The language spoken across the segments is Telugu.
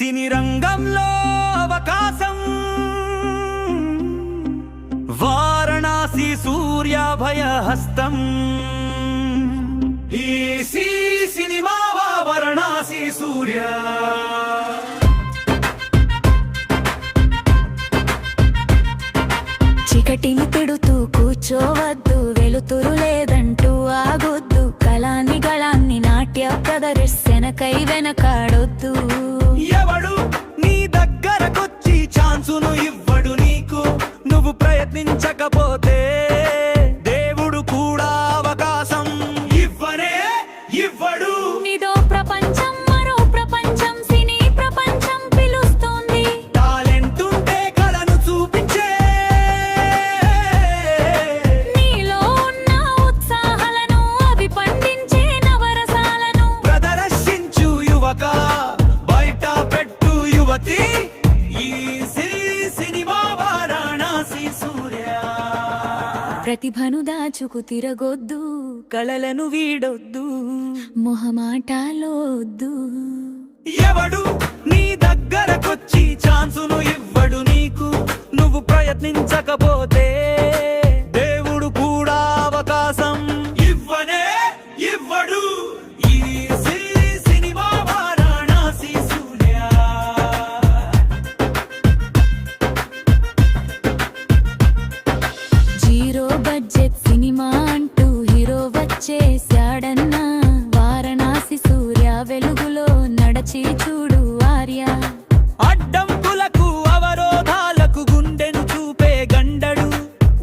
సినీ రంగంలో అవకాశం వారణాసి సూర్యాభయ హస్తం ఈ సినిమా వారణాసి సూర్య చీకటిని తిడుతూ కూర్చోవద్దు, వెలుతురు లేదంటూ ఆగొద్దు, కళాన్ని గళాన్ని నాట్య ప్రదర్శనకై వెనకాడొద్దు. ఎవడు నీ దగ్గరకొచ్చి ఛాన్సును ఇవ్వడు నీకు, నువ్వు ప్రయత్నించకపోతే దేవుడు కూడా అవకాశం ఇవ్వనే ఇవ్వడు. నీదో ప్రపంచం, మరో ప్రపంచం, సినీ ప్రపంచం పిలుస్తుంది. టాలెంట్ ఉంటే కళను చూపించే, నీలో ఉన్న ఉత్సాహాలను అవి పండించే నవరసాలను ప్రదర్శించు యువక, బయట పెట్టు యువతి. ఈ సినిమా వారణాసి సూర్య. ప్రతిభను దాచుకు తిరగొద్దు, కళలను వీడొద్దు, మొహమాటాలొద్దు. ఎవడు నీ దగ్గరకొచ్చి ఛాన్సును ఇవ్వడు నీకు, నువ్వు ప్రయత్నించకపోతే దేవుడు కూడా అవకాశం ఇవ్వనే ఇవ్వడు. ఈ సినిమా వారణాసి సూర్య. జీరో బడ్జెట్ సినిమా అంటూ హీరో వచ్చేశాడన్నా, వారణాసి సూర్య వెలుగులో నడచి చూడు ఆర్య. అడ్డంకులకు అవరోధాలకు గుండెను చూపే గండడు,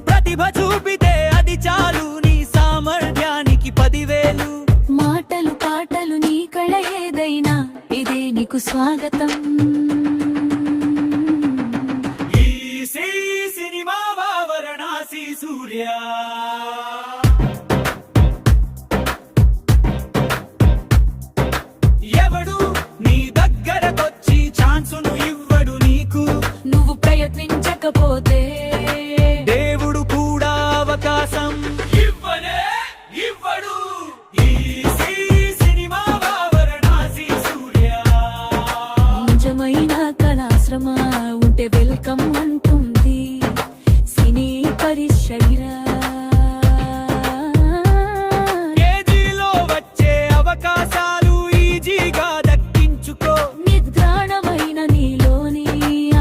ప్రతిభ చూపితే అది చాలు నీ సామర్థ్యానికి 10,000. మాటలు పాటలు నీ కళ ఏదైనా ఇదే నీకు స్వాగతం. ఈ సినిమా వారణాసి సూర్య. ఎవడు నీ దగ్గరకొచ్చి ఛాన్సును ఇవ్వడు నీకు, నువ్వు ప్రయత్నించకపోతే దేవుడు కూడా అవకాశం ఇవ్వనే ఇవ్వడు. ఈ సినిమా వారణాసి సూర్య. నిజమైన కళాశ్రమ ఉంటే వెల్కమ్ అంటుంది సినీ పరిశ్రమ. కేజీలో వచ్చే అవకాశాలు ఈజీగా దక్కించుకో, నిద్రాణమైన నీలోని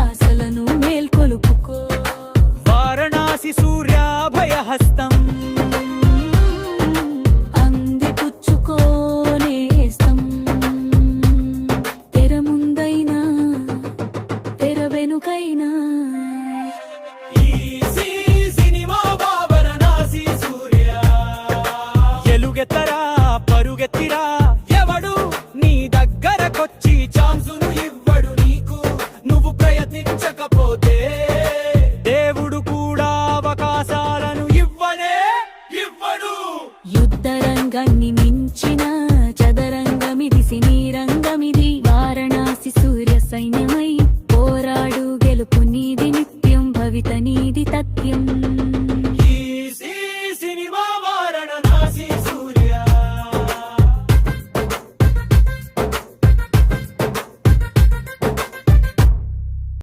ఆశలను మేల్కొలుపుకో. వారణాసి సూర్య భయహస్తం అందిపుచ్చుకోనేస్తం. తెర ముందైనా తెర వెనుకైనా ఈ సినిమా వారణాసి సూర్య. ఎలుగెత్తరా పరుగెత్తిరా, ఎవడు నీ దగ్గరకొచ్చి ఛాన్సును ఇవ్వడు నీకు, నువ్వు ప్రయత్నించకపోతే దేవుడు కూడా అవకాశాలను ఇవ్వనే ఇవ్వడు. యుద్ధ రంగాన్ని మించిన చదరంగమిది సినీ రంగమిది. వారణాసి సూర్య సైన్యమై పోరాడు, గెలుపు నీది నిత్యం, భవిత నీది తథ్యం.